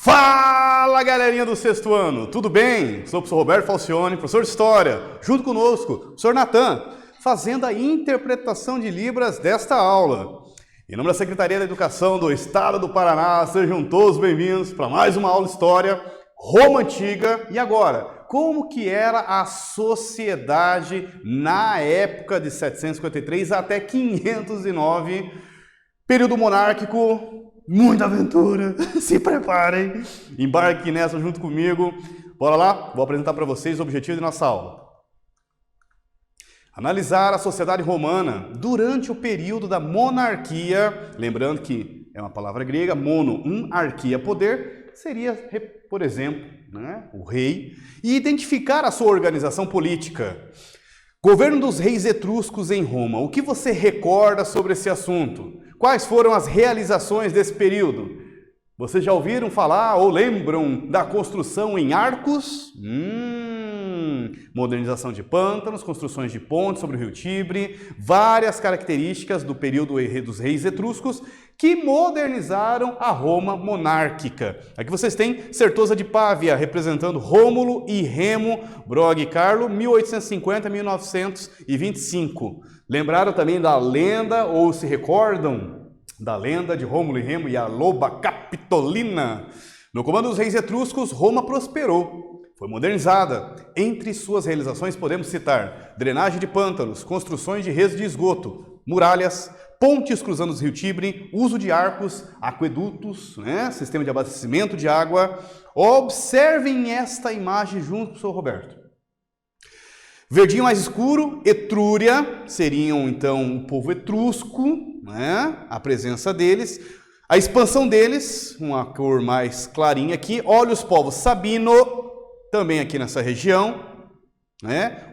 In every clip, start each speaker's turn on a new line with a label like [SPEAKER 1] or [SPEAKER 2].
[SPEAKER 1] Fala, galerinha do sexto ano, tudo bem? Sou o professor Roberto Falcione, professor de História, junto conosco, o professor Natan, fazendo a interpretação de Libras desta aula. Em nome da Secretaria da Educação do Estado do Paraná, sejam todos bem-vindos para mais uma aula de História, Roma Antiga. E agora, como que era a sociedade na época de 753 até 509, período monárquico? Muita aventura, se preparem, embarque nessa junto comigo. Bora lá, vou apresentar para vocês o objetivo de nossa aula. Analisar a sociedade romana durante o período da monarquia, lembrando que é uma palavra grega, mono, arquia, poder, seria, por exemplo, o rei, e identificar a sua organização política. Governo dos reis etruscos em Roma, o que você recorda sobre esse assunto? Quais foram as realizações desse período? Vocês já ouviram falar ou lembram da construção em arcos? Modernização de pântanos, construções de pontes sobre o rio Tibre, várias características do período dos reis etruscos que modernizaram a Roma monárquica. Aqui vocês têm Certosa de Pávia, representando Rômulo e Remo, Brog e Carlo, 1850-1925. Lembraram também da lenda, ou se recordam da lenda de Rômulo e Remo e a loba Capitolina? No comando dos reis etruscos, Roma prosperou, foi modernizada. Entre suas realizações podemos citar drenagem de pântanos, construções de redes de esgoto, muralhas, pontes cruzando o rio Tibre, uso de arcos, aquedutos, sistema de abastecimento de água. Observem esta imagem junto com o senhor Roberto. Verdinho mais escuro, Etrúria, seriam então o povo etrusco, a presença deles. A expansão deles, uma cor mais clarinha aqui. Olha os povos Sabino, também aqui nessa região.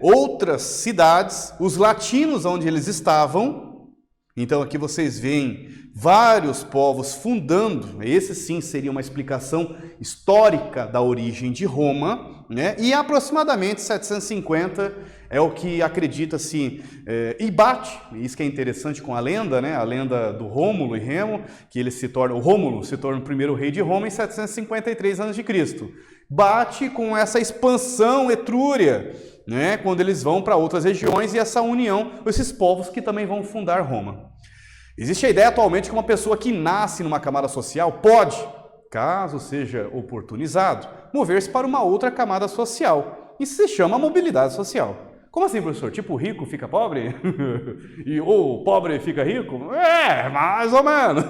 [SPEAKER 1] Outras cidades, os latinos onde eles estavam. Então aqui vocês veem vários povos fundando. Esse sim seria uma explicação histórica da origem de Roma. E aproximadamente 750 é o que acredita-se e bate, isso que é interessante com a lenda, a lenda do Rômulo e Remo, que o Rômulo se torna o primeiro rei de Roma em 753 a.C. Bate com essa expansão etrúria, quando eles vão para outras regiões e essa união com esses povos que também vão fundar Roma. Existe a ideia atualmente que uma pessoa que nasce numa camada social pode, caso seja oportunizado, mover-se para uma outra camada social. Isso se chama mobilidade social. Como assim, professor? Tipo, rico fica pobre? Ou pobre fica rico? Mais ou menos.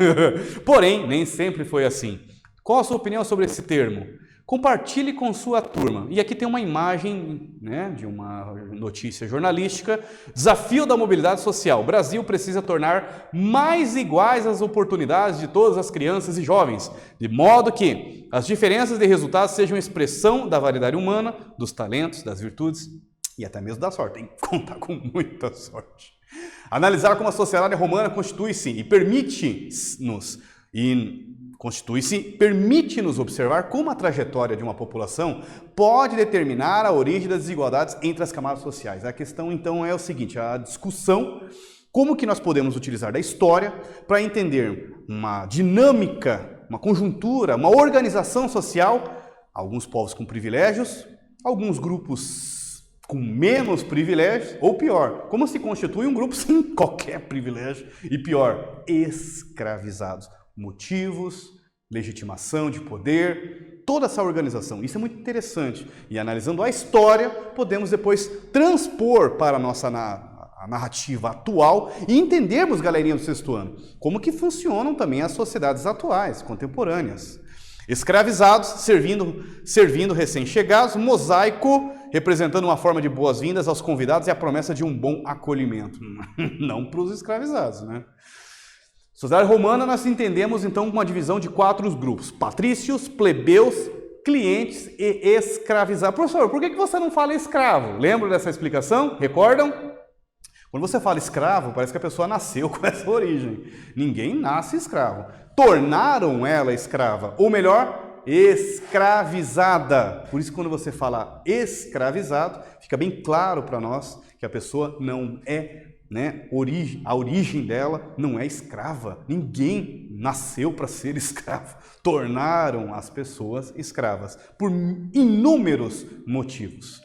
[SPEAKER 1] Porém, nem sempre foi assim. Qual a sua opinião sobre esse termo? Compartilhe com sua turma. E aqui tem uma imagem de uma notícia jornalística. Desafio da mobilidade social. O Brasil precisa tornar mais iguais as oportunidades de todas as crianças e jovens, de modo que as diferenças de resultados sejam expressão da variedade humana, dos talentos, das virtudes e até mesmo da sorte. Tem que contar com muita sorte. Analisar como a sociedade romana constitui-se e permite-nos observar como a trajetória de uma população pode determinar a origem das desigualdades entre as camadas sociais. A questão, então, é o seguinte, a discussão, como que nós podemos utilizar da história para entender uma dinâmica, uma conjuntura, uma organização social, alguns povos com privilégios, alguns grupos com menos privilégios, ou pior, como se constitui um grupo sem qualquer privilégio, e pior, escravizados. Motivos, legitimação de poder, toda essa organização. Isso é muito interessante. E analisando a história, podemos depois transpor para a nossa narrativa atual e entendermos, galerinha do sexto ano, como que funcionam também as sociedades atuais, contemporâneas. Escravizados, servindo recém-chegados, mosaico, representando uma forma de boas-vindas aos convidados e a promessa de um bom acolhimento. Não para os escravizados, Sociedade romana nós entendemos então uma divisão de 4 grupos: patrícios, plebeus, clientes e escravizados. Professor, por que você não fala escravo? Lembra dessa explicação? Recordam? Quando você fala escravo, parece que a pessoa nasceu com essa origem. Ninguém nasce escravo. Tornaram ela escrava, ou melhor, escravizada. Por isso, quando você fala escravizado, fica bem claro para nós que a pessoa não é, a origem dela não é escrava. Ninguém nasceu para ser escravo. Tornaram as pessoas escravas por inúmeros motivos.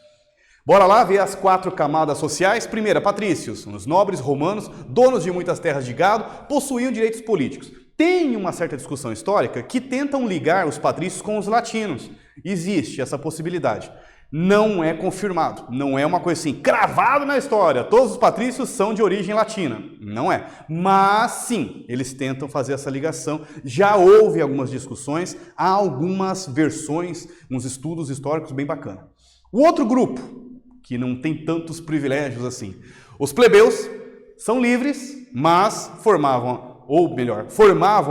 [SPEAKER 1] Bora lá ver as 4 camadas sociais. Primeira, patrícios, os nobres romanos, donos de muitas terras de gado, possuíam direitos políticos. Tem uma certa discussão histórica que tentam ligar os patrícios com os latinos. Existe essa possibilidade. Não é confirmado, não é uma coisa assim, cravado na história, todos os patrícios são de origem latina, não é. Mas sim, eles tentam fazer essa ligação, já houve algumas discussões, há algumas versões, uns estudos históricos bem bacanas. O outro grupo, que não tem tantos privilégios assim, os plebeus são livres, mas formavam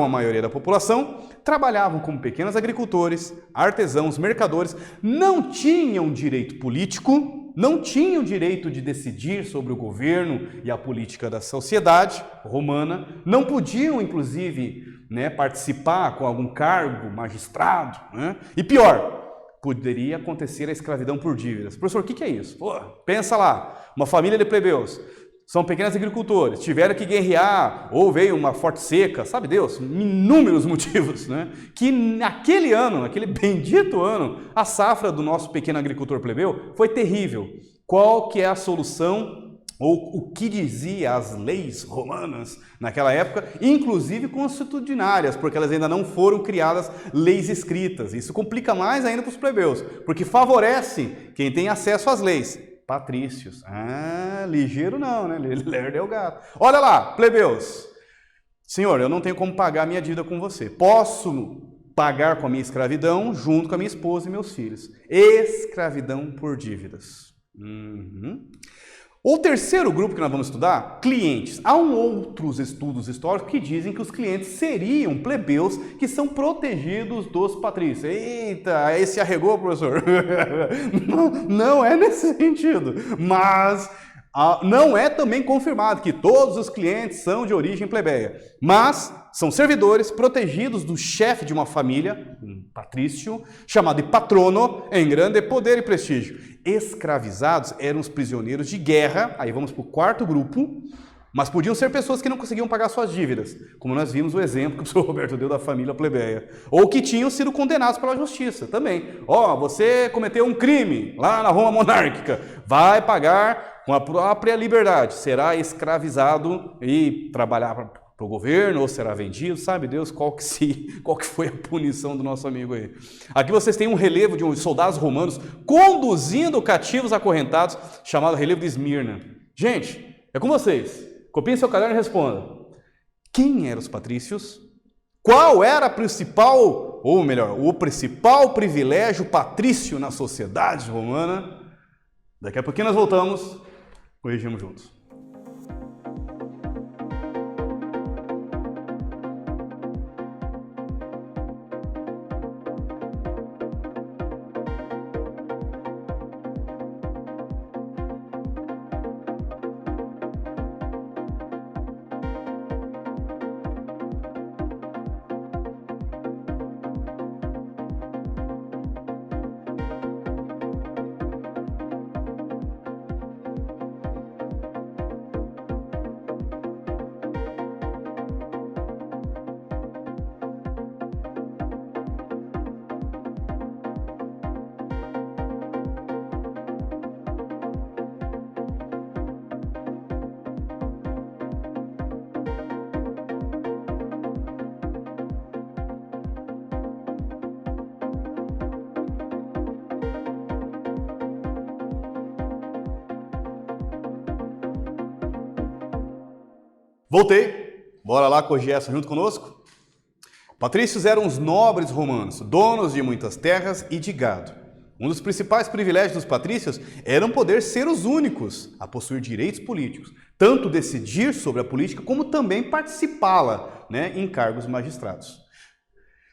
[SPEAKER 1] a maioria da população, trabalhavam como pequenos agricultores, artesãos, mercadores, não tinham direito político, não tinham direito de decidir sobre o governo e a política da sociedade romana, não podiam, inclusive, participar com algum cargo, magistrado, e pior, poderia acontecer a escravidão por dívidas. Professor, o que é isso? Pô, pensa lá, uma família de plebeus, são pequenos agricultores, tiveram que guerrear, ou veio uma forte seca, sabe Deus, inúmeros motivos, que naquele ano, naquele bendito ano, a safra do nosso pequeno agricultor plebeu foi terrível. Qual que é a solução, ou o que dizia as leis romanas naquela época, inclusive constitucionárias, porque elas ainda não foram criadas leis escritas. Isso complica mais ainda para os plebeus, porque favorece quem tem acesso às leis. Patrícios. Ah, ligeiro não, né? Lerdo é o gato. Olha lá, plebeus. Senhor, eu não tenho como pagar a minha dívida com você. Posso pagar com a minha escravidão junto com a minha esposa e meus filhos. Escravidão por dívidas. O terceiro grupo que nós vamos estudar, clientes. Há outros estudos históricos que dizem que os clientes seriam plebeus que são protegidos dos patrícios. Eita, esse arregou, professor? Não é nesse sentido, mas não é também confirmado que todos os clientes são de origem plebeia, mas são servidores protegidos do chefe de uma família, um patrício, chamado de patrono, em grande poder e prestígio. Escravizados eram os prisioneiros de guerra, aí vamos para o quarto grupo, mas podiam ser pessoas que não conseguiam pagar suas dívidas, como nós vimos o exemplo que o professor Roberto deu da família plebeia, ou que tinham sido condenados pela justiça também. Você cometeu um crime lá na Roma monárquica, vai pagar com a própria liberdade, será escravizado e trabalhar para o governo, ou será vendido, sabe Deus qual que foi a punição do nosso amigo aí. Aqui vocês têm um relevo de uns soldados romanos conduzindo cativos acorrentados, chamado relevo de Esmirna. Gente, é com vocês. Copiem seu caderno e responda. Quem eram os patrícios? Qual era o principal privilégio patrício na sociedade romana? Daqui a pouquinho nós voltamos, corrigimos juntos. Voltei, bora lá corrigir essa junto conosco? Patrícios eram os nobres romanos, donos de muitas terras e de gado. Um dos principais privilégios dos patrícios era poder ser os únicos a possuir direitos políticos, tanto decidir sobre a política como também participá-la, em cargos magistrados.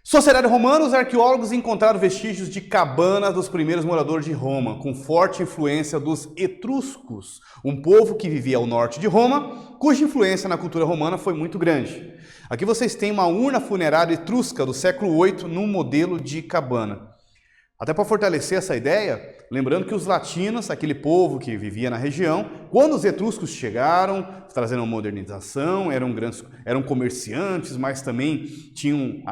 [SPEAKER 1] Sociedade romana, os arqueólogos encontraram vestígios de cabanas dos primeiros moradores de Roma, com forte influência dos etruscos, um povo que vivia ao norte de Roma, cuja influência na cultura romana foi muito grande. Aqui vocês têm uma urna funerária etrusca do século VIII num modelo de cabana. Até para fortalecer essa ideia, lembrando que os latinos, aquele povo que vivia na região, quando os etruscos chegaram, trazendo modernização, eram comerciantes, mas também tinham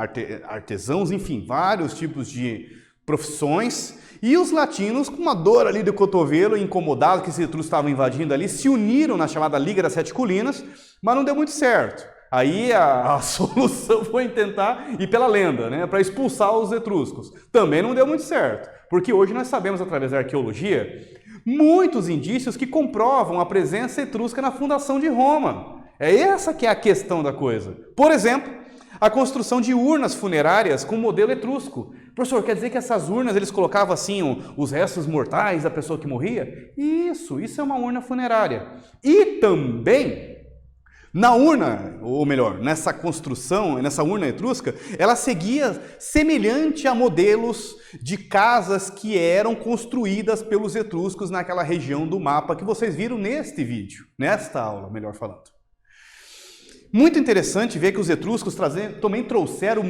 [SPEAKER 1] artesãos, enfim, vários tipos de profissões. E os latinos, com uma dor ali do cotovelo, incomodados que os etruscos estavam invadindo ali, se uniram na chamada Liga das Sete Colinas, mas não deu muito certo. Aí a solução foi tentar ir pela lenda, né, para expulsar os etruscos. Também não deu muito certo, porque hoje nós sabemos, através da arqueologia, muitos indícios que comprovam a presença etrusca na fundação de Roma. É essa que é a questão da coisa. Por exemplo, a construção de urnas funerárias com modelo etrusco. Professor, quer dizer que essas urnas eles colocavam assim os restos mortais da pessoa que morria? Isso é uma urna funerária. E também, na urna, ou melhor, nessa construção, nessa urna etrusca, ela seguia semelhante a modelos de casas que eram construídas pelos etruscos naquela região do mapa que vocês viram neste vídeo, nesta aula, melhor falando. Muito interessante ver que os etruscos também trouxeram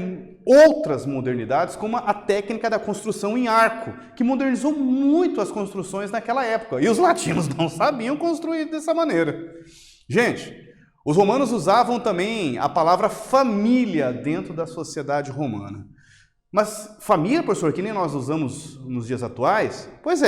[SPEAKER 1] outras modernidades, como a técnica da construção em arco, que modernizou muito as construções naquela época. E os latinos não sabiam construir dessa maneira. Gente, os romanos usavam também a palavra família dentro da sociedade romana. Mas família, professor, que nem nós usamos nos dias atuais? Pois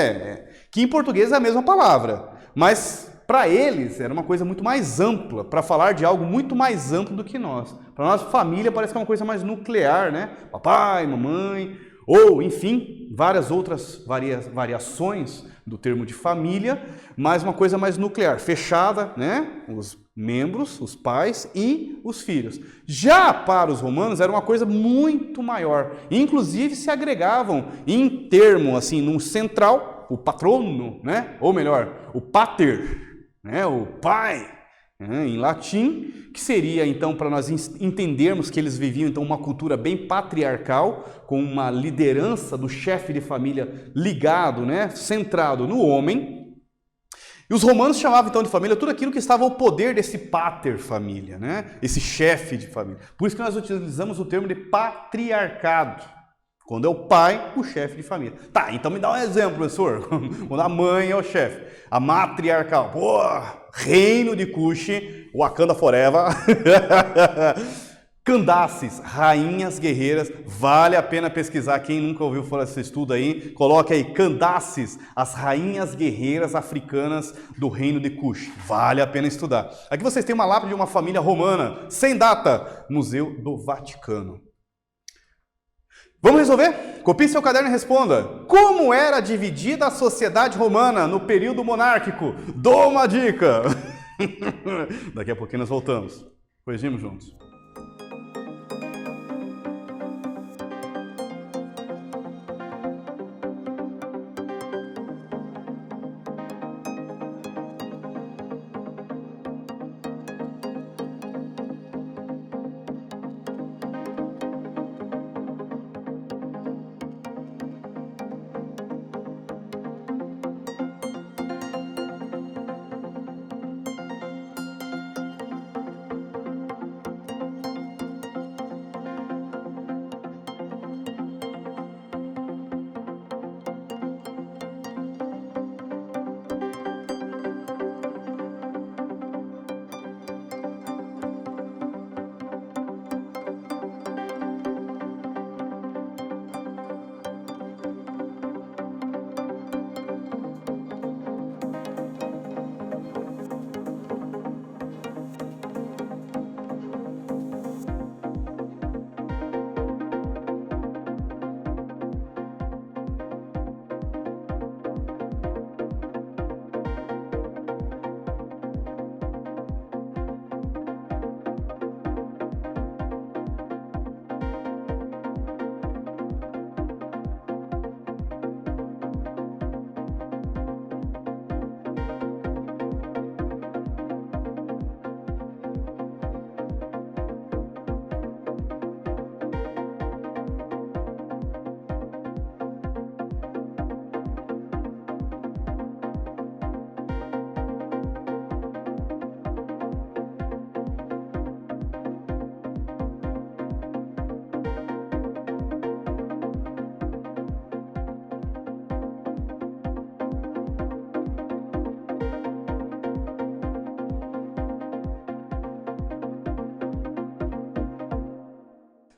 [SPEAKER 1] que em português é a mesma palavra, mas para eles era uma coisa muito mais ampla, para falar de algo muito mais amplo do que nós. Para nós, família parece que é uma coisa mais nuclear, né? Papai, mamãe, ou, enfim, várias outras variações do termo de família, mas uma coisa mais nuclear, fechada, né? Os membros, os pais e os filhos. Já para os romanos era uma coisa muito maior. Inclusive se agregavam em termo, assim, num central, o patrono, né? Ou melhor, o pater, né? O pai, né? Em latim, que seria então para nós entendermos que eles viviam então uma cultura bem patriarcal, com uma liderança do chefe de família ligado, né? Centrado no homem. E os romanos chamavam então de família tudo aquilo que estava ao poder desse pater família, né? Esse chefe de família. Por isso que nós utilizamos o termo de patriarcado. Quando é o pai, o chefe de família. Tá, então me dá um exemplo, professor. Quando a mãe é o chefe. A matriarcal. Pô, reino de Cush, Wakanda Forever. Candaces, rainhas guerreiras, vale a pena pesquisar, quem nunca ouviu falar desse estudo aí, coloque aí, Candaces, as rainhas guerreiras africanas do reino de Cush, vale a pena estudar. Aqui vocês têm uma lápide de uma família romana, sem data, Museu do Vaticano. Vamos resolver? Copie seu caderno e responda. Como era dividida a sociedade romana no período monárquico? Dou uma dica! Daqui a pouquinho nós voltamos. Corrigimos juntos.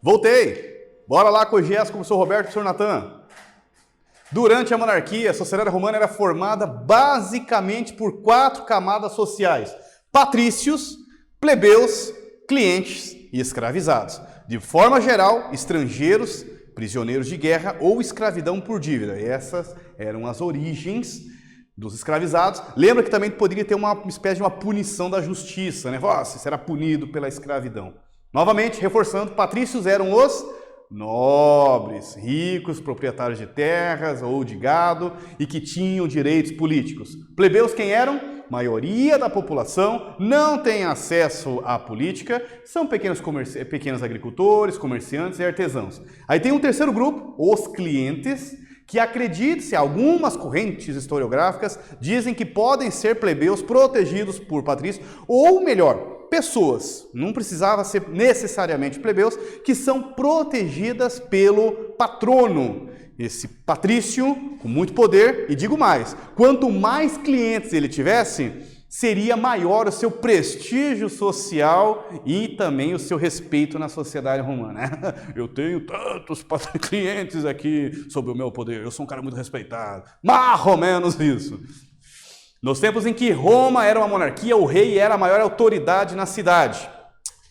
[SPEAKER 1] Voltei. Bora lá com o GES, com o professor Roberto e o professor Natan. Durante a monarquia, a sociedade romana era formada basicamente por 4 camadas sociais: patrícios, plebeus, clientes e escravizados. De forma geral, estrangeiros, prisioneiros de guerra ou escravidão por dívida. Essas eram as origens dos escravizados. Lembra que também poderia ter uma espécie de uma punição da justiça, né? Você será punido pela escravidão. Novamente, reforçando, patrícios eram os nobres, ricos, proprietários de terras ou de gado e que tinham direitos políticos. Plebeus quem eram? Maioria da população não tem acesso à política, são pequenos agricultores, comerciantes e artesãos. Aí tem um terceiro grupo, os clientes, que acredite-se, algumas correntes historiográficas dizem que podem ser plebeus protegidos por patrícios, ou melhor, pessoas, não precisava ser necessariamente plebeus, que são protegidas pelo patrono. Esse patrício com muito poder, e digo mais, quanto mais clientes ele tivesse, seria maior o seu prestígio social e também o seu respeito na sociedade romana. Eu tenho tantos clientes aqui sob o meu poder, eu sou um cara muito respeitado. Mais ou menos isso. Nos tempos em que Roma era uma monarquia, o rei era a maior autoridade na cidade.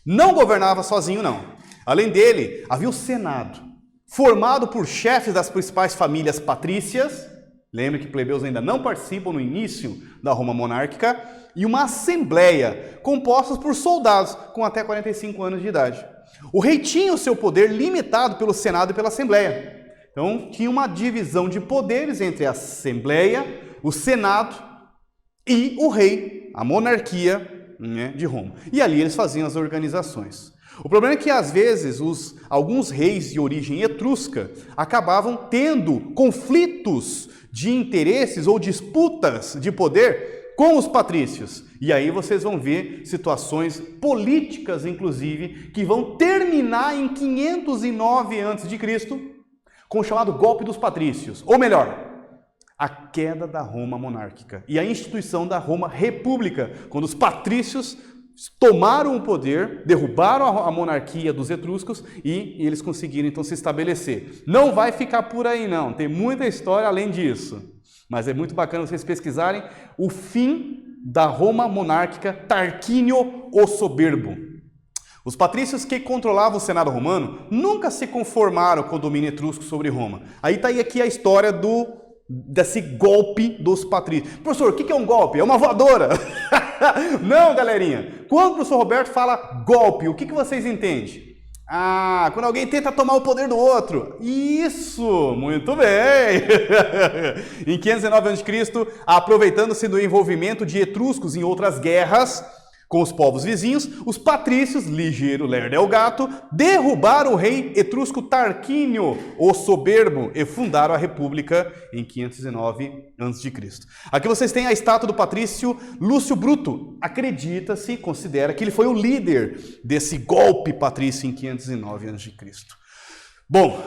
[SPEAKER 1] Não governava sozinho, não. Além dele, havia o Senado, formado por chefes das principais famílias patrícias. Lembre que plebeus ainda não participam no início da Roma monárquica. E uma assembleia, composta por soldados com até 45 anos de idade. O rei tinha o seu poder limitado pelo Senado e pela Assembleia. Então, tinha uma divisão de poderes entre a Assembleia, o Senado e o rei, a monarquia, né, de Roma. E ali eles faziam as organizações. O problema é que, às vezes, alguns reis de origem etrusca acabavam tendo conflitos de interesses ou disputas de poder com os patrícios. E aí vocês vão ver situações políticas, inclusive, que vão terminar em 509 a.C., com o chamado golpe dos patrícios. Ou melhor, a queda da Roma monárquica e a instituição da Roma república, quando os patrícios tomaram o poder, derrubaram a monarquia dos etruscos e eles conseguiram então se estabelecer. Não vai ficar por aí não, tem muita história além disso, mas é muito bacana vocês pesquisarem o fim da Roma monárquica, Tarquínio o Soberbo. Os patrícios que controlavam o Senado romano nunca se conformaram com o domínio etrusco sobre Roma. Aí está aqui a história desse golpe dos patrícios. Professor, o que é um golpe? É uma voadora. Não, galerinha. Quando o professor Roberto fala golpe, o que vocês entendem? Quando alguém tenta tomar o poder do outro. Isso, muito bem. Em 519 a.C., aproveitando-se do envolvimento de etruscos em outras guerras com os povos vizinhos, os patrícios, ligeiro, lerdo é o gato, derrubaram o rei etrusco Tarquínio o Soberbo e fundaram a república em 509 a.C. Aqui vocês têm a estátua do patrício Lúcio Bruto. Acredita-se, considera que ele foi o líder desse golpe patrício em 509 a.C. Bom,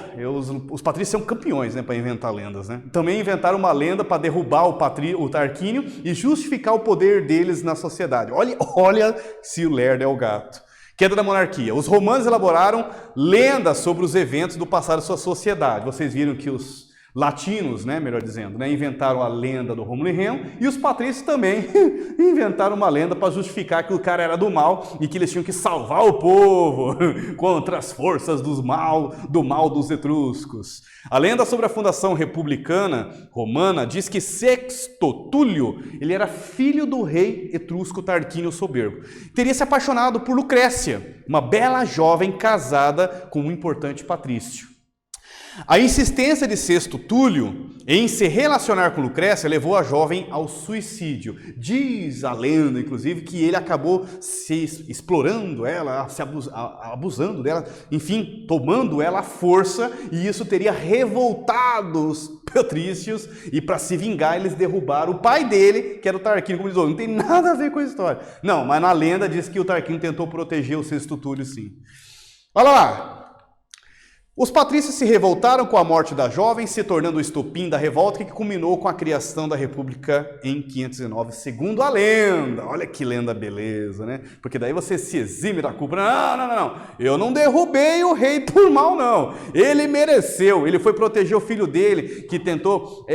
[SPEAKER 1] os patrícios são campeões, né, para inventar lendas, né? Também inventaram uma lenda para derrubar o Tarquínio e justificar o poder deles na sociedade. Olha se o lerdo é o gato. Queda da monarquia. Os romanos elaboraram lendas sobre os eventos do passado de sua sociedade. Vocês viram que os latinos, né, melhor dizendo, né, inventaram a lenda do Rômulo e Remo, e os patrícios também inventaram uma lenda para justificar que o cara era do mal e que eles tinham que salvar o povo contra as forças do mal dos etruscos. A lenda sobre a fundação republicana romana diz que Sexto Túlio, ele era filho do rei etrusco Tarquínio Soberbo. Teria se apaixonado por Lucrécia, uma bela jovem casada com um importante patrício. A insistência de Sexto Túlio em se relacionar com Lucrécia levou a jovem ao suicídio. Diz a lenda, inclusive, que ele acabou se explorando ela, abusando dela, enfim, tomando ela à força, e isso teria revoltado os patrícios, e para se vingar eles derrubaram o pai dele, que era o Tarquínio, como diz, não tem nada a ver com a história. Não, mas na lenda diz que o Tarquínio tentou proteger o Sexto Túlio, sim. Olha lá! Os patrícios se revoltaram com a morte da jovem, se tornando o estopim da revolta que culminou com a criação da República em 509, segundo a lenda. Olha que lenda beleza, né? Porque daí você se exime da culpa. Não. Eu não derrubei o rei por mal, não. Ele mereceu. Ele foi proteger o filho dele, que tentou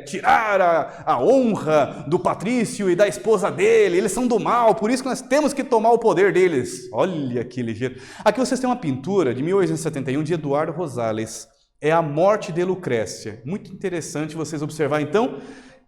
[SPEAKER 1] tirar a honra do patrício e da esposa dele. Eles são do mal, por isso que nós temos que tomar o poder deles. Olha que ligeiro. Aqui vocês têm uma pintura de 1871 de Eduardo Rosales, é a morte de Lucrécia. Muito interessante vocês observar então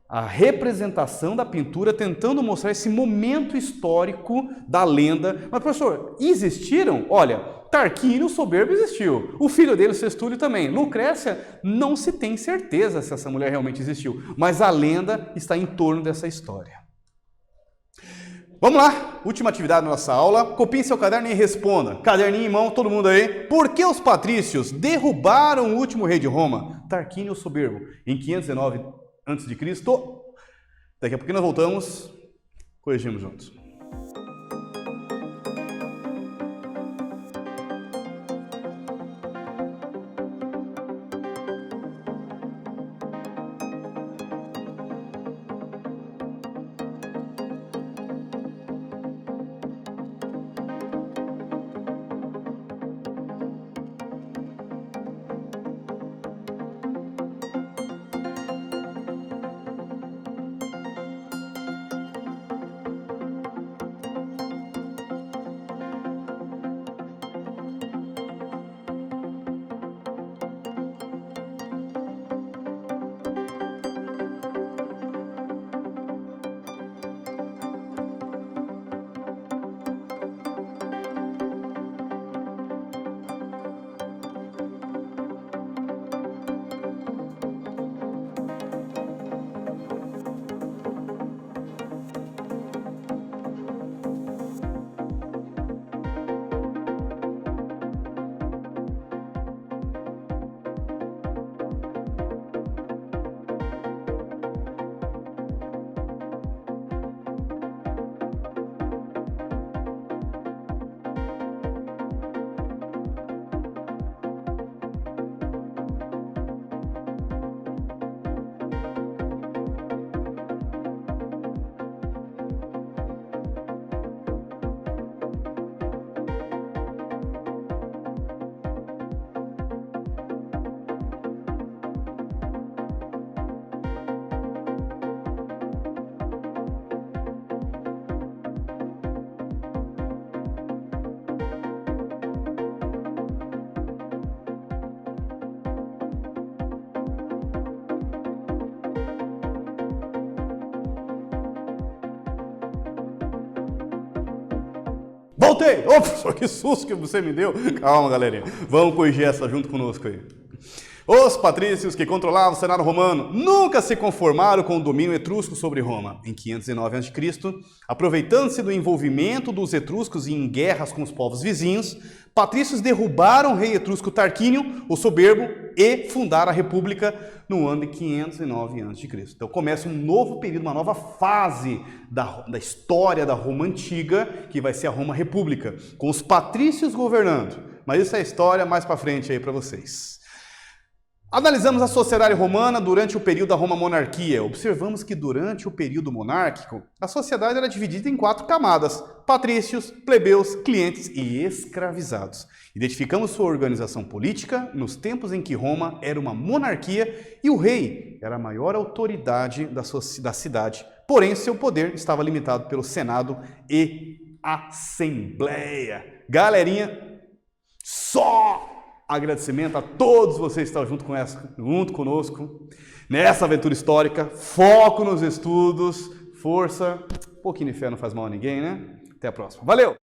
[SPEAKER 1] a representação da pintura tentando mostrar esse momento histórico da lenda. Mas professor, existiram? Olha, Tarquínio, o soberbo, existiu. O filho dele, o Sestúlio, também. Lucrécia, não se tem certeza se essa mulher realmente existiu, mas a lenda está em torno dessa história. Vamos lá, última atividade da nossa aula. Copie seu caderno e responda. Caderninho em mão, todo mundo aí. Por que os patrícios derrubaram o último rei de Roma, Tarquínio o Soberbo, em 509 a.C.? Daqui a pouquinho nós voltamos, corrigimos juntos. Voltei! Opa, que susto que você me deu! Calma, galerinha. Vamos corrigir essa junto conosco aí. Os patrícios que controlavam o Senado romano nunca se conformaram com o domínio etrusco sobre Roma. Em 509 a.C., aproveitando-se do envolvimento dos etruscos em guerras com os povos vizinhos, patrícios derrubaram o rei etrusco Tarquínio, o Soberbo, e fundaram a República no ano de 509 a.C. Então começa um novo período, uma nova fase da história da Roma Antiga, que vai ser a Roma República, com os patrícios governando. Mas isso é história mais para frente aí para vocês. Analisamos a sociedade romana durante o período da Roma Monarquia. Observamos que durante o período monárquico, a sociedade era dividida em 4 camadas: patrícios, plebeus, clientes e escravizados. Identificamos sua organização política nos tempos em que Roma era uma monarquia e o rei era a maior autoridade da cidade. Porém, seu poder estava limitado pelo Senado e Assembleia. Galerinha, só agradecimento a todos vocês que estão junto conosco nessa aventura histórica. Foco nos estudos, força, um pouquinho de fé não faz mal a ninguém, né? Até a próxima. Valeu!